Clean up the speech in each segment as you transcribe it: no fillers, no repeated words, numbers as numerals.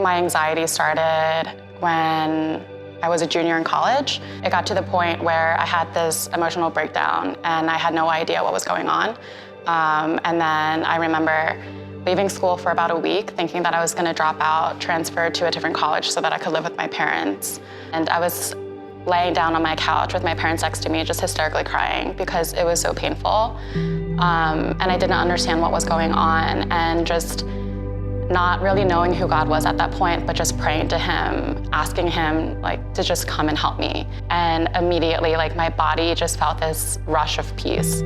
My anxiety started when I was a junior in college. It got to the point where I had this emotional breakdown and I had no idea what was going on. And then I remember leaving school for about a week, thinking that I was gonna drop out, transfer to a different college so that I could live with my parents. And I was laying down on my couch with my parents next to me, just hysterically crying because it was so painful. And I didn't understand what was going on, and just not really knowing who God was at that point, but just praying to him, asking him to just come and help me. And immediately my body just felt this rush of peace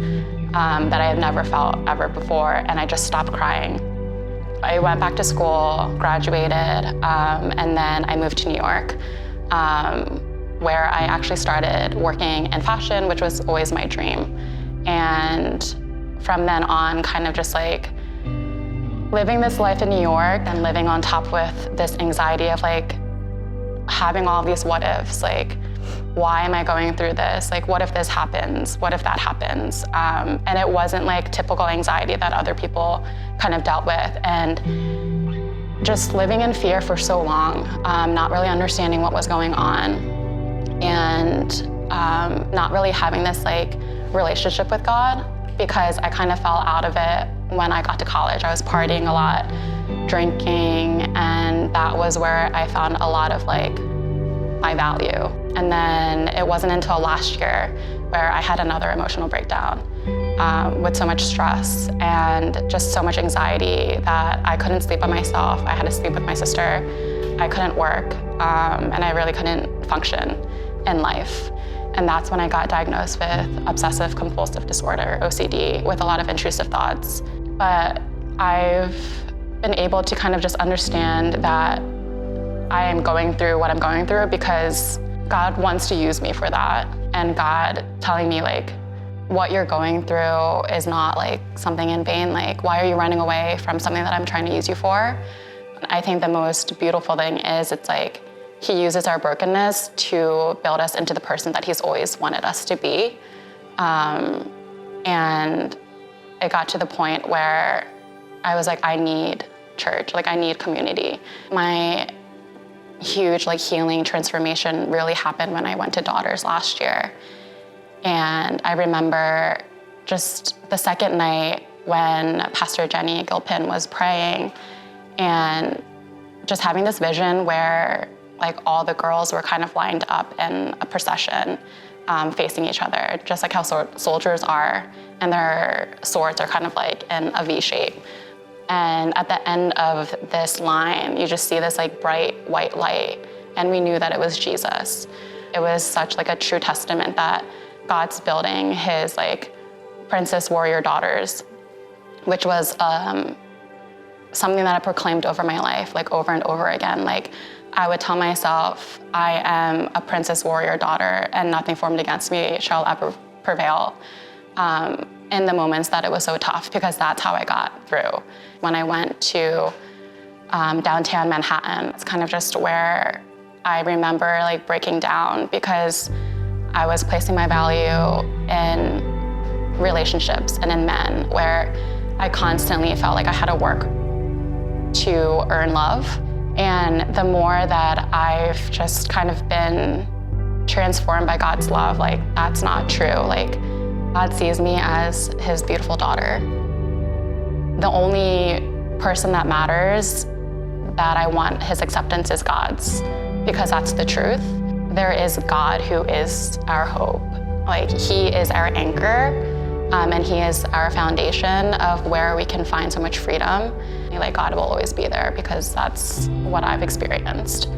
that I had never felt ever before, and I just stopped crying. I went back to school, graduated, and then I moved to New York, where I actually started working in fashion, which was always my dream. And from then on, kind of just living this life in New York and living on top with this anxiety of having all these what ifs, why am I going through this? What if this happens? What if that happens? And it wasn't typical anxiety that other people kind of dealt with. And just living in fear for so long, not really understanding what was going on, and not really having this relationship with God, because I kind of fell out of it when I got to college. I was partying a lot, drinking, and that was where I found a lot of my value. And then it wasn't until last year where I had another emotional breakdown with so much stress and just so much anxiety that I couldn't sleep by myself. I had to sleep with my sister. I couldn't work, and I really couldn't function in life. And that's when I got diagnosed with obsessive compulsive disorder, OCD, with a lot of intrusive thoughts. But I've been able to kind of just understand that I am going through what I'm going through because God wants to use me for that. And God telling me what you're going through is not something in vain. Why are you running away from something that I'm trying to use you for? I think the most beautiful thing is it's he uses our brokenness to build us into the person that he's always wanted us to be. And it got to the point where I was I need church, I need community. My huge healing transformation really happened when I went to Daughters last year. And I remember just the second night when Pastor Jenny Gilpin was praying, and just having this vision where all the girls were kind of lined up in a procession, facing each other, just how soldiers are, and their swords are kind of in a V shape. And at the end of this line, you just see this bright white light, and we knew that it was Jesus. It was such a true testament that God's building his princess warrior daughters, which was something that I proclaimed over my life, over and over again. I would tell myself, I am a princess warrior daughter, and nothing formed against me shall ever prevail, in the moments that it was so tough, because that's how I got through. When I went to downtown Manhattan, it's kind of just where I remember breaking down, because I was placing my value in relationships and in men, where I constantly felt I had to work to earn love. And the more that I've just kind of been transformed by God's love, that's not true. God sees me as his beautiful daughter. The only person that matters that I want his acceptance is God's, because that's the truth. There is God who is our hope. He is our anchor, and he is our foundation of where we can find so much freedom. God will always be there, because that's what I've experienced.